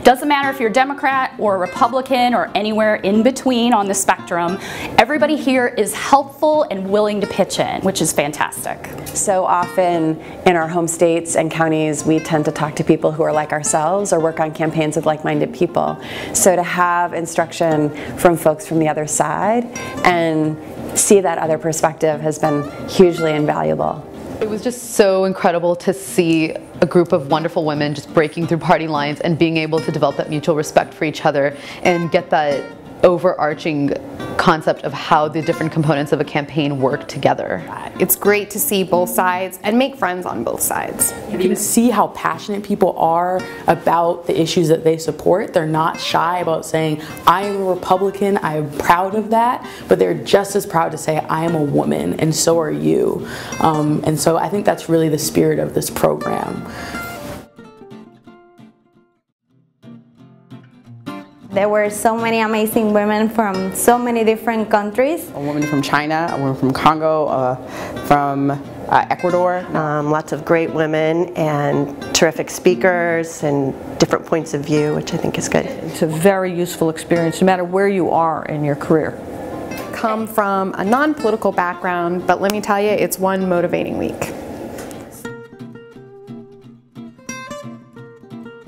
Doesn't matter if you're Democrat or Republican or anywhere in between on the spectrum, everybody here is helpful and willing to pitch in, which is fantastic. So often in our home states and counties, we tend to talk to people who are like ourselves or work on campaigns with like-minded people. So to have instruction from folks from the other side and see that other perspective has been hugely invaluable. It was just so incredible to see a group of wonderful women just breaking through party lines and being able to develop that mutual respect for each other and get that overarching concept of how the different components of a campaign work together. It's great to see both sides and make friends on both sides. You can see how passionate people are about the issues that they support. They're not shy about saying, I am a Republican, I am proud of that, but they're just as proud to say, I am a woman, and so are you. And so I think that's really the spirit of this program. There were so many amazing women from so many different countries. A woman from China, a woman from Congo, from Ecuador. Lots of great women and terrific speakers and different points of view, which I think is good. It's a very useful experience no matter where you are in your career. Come from a non-political background, but let me tell you, it's one motivating week.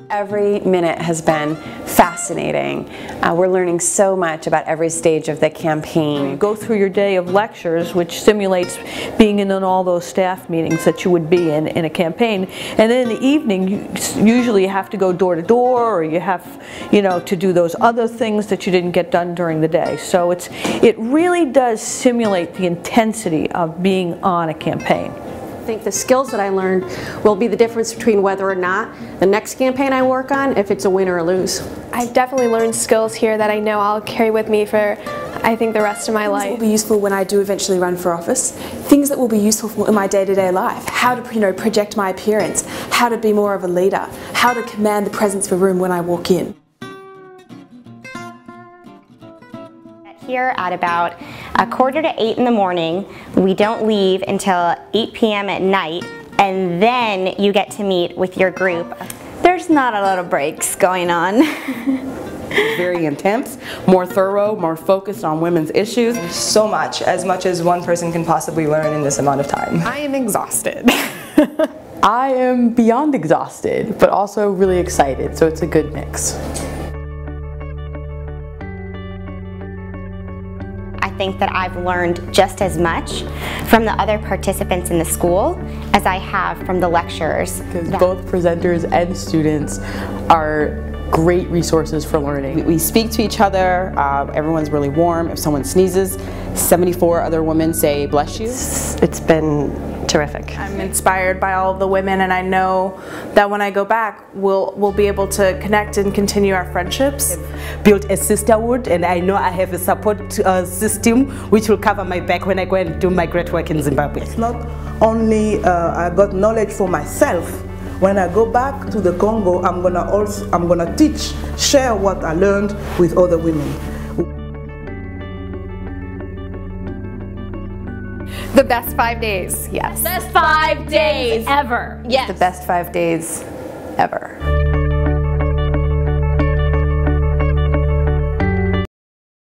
Every minute has been fascinating. We're learning so much about every stage of the campaign. You go through your day of lectures, which simulates being in all those staff meetings that you would be in a campaign, and then in the evening you usually have to go door to door, or you have, to do those other things that you didn't get done during the day. So it really does simulate the intensity of being on a campaign. I think the skills that I learned will be the difference between whether or not the next campaign I work on, if it's a win or a lose. I've definitely learned skills here that I know I'll carry with me for, I think, the rest of my life. Things that will be useful when I do eventually run for office. Things that will be useful in my day-to-day life. How to, project my appearance. How to be more of a leader. How to command the presence of a room when I walk in. Here at about 7:45 in the morning. We don't leave until 8 p.m. at night, and then you get to meet with your group. There's not a lot of breaks going on. Very intense, more thorough, more focused on women's issues. So much as one person can possibly learn in this amount of time. I am exhausted. I am beyond exhausted, but also really excited, so it's a good mix. I think that I've learned just as much from the other participants in the school as I have from the lecturers. Because both presenters and students are great resources for learning. We speak to each other, everyone's really warm. If someone sneezes, 74 other women say bless you. It's been terrific. I'm inspired by all of the women, and I know that when I go back, we'll be able to connect and continue our friendships. I've built a sisterhood, and I know I have a support system which will cover my back when I go and do my great work in Zimbabwe. It's not only I got knowledge for myself. When I go back to the Congo, I'm gonna teach, share what I learned with other women. The best 5 days, yes. Best 5 days ever. Yes. The best 5 days ever.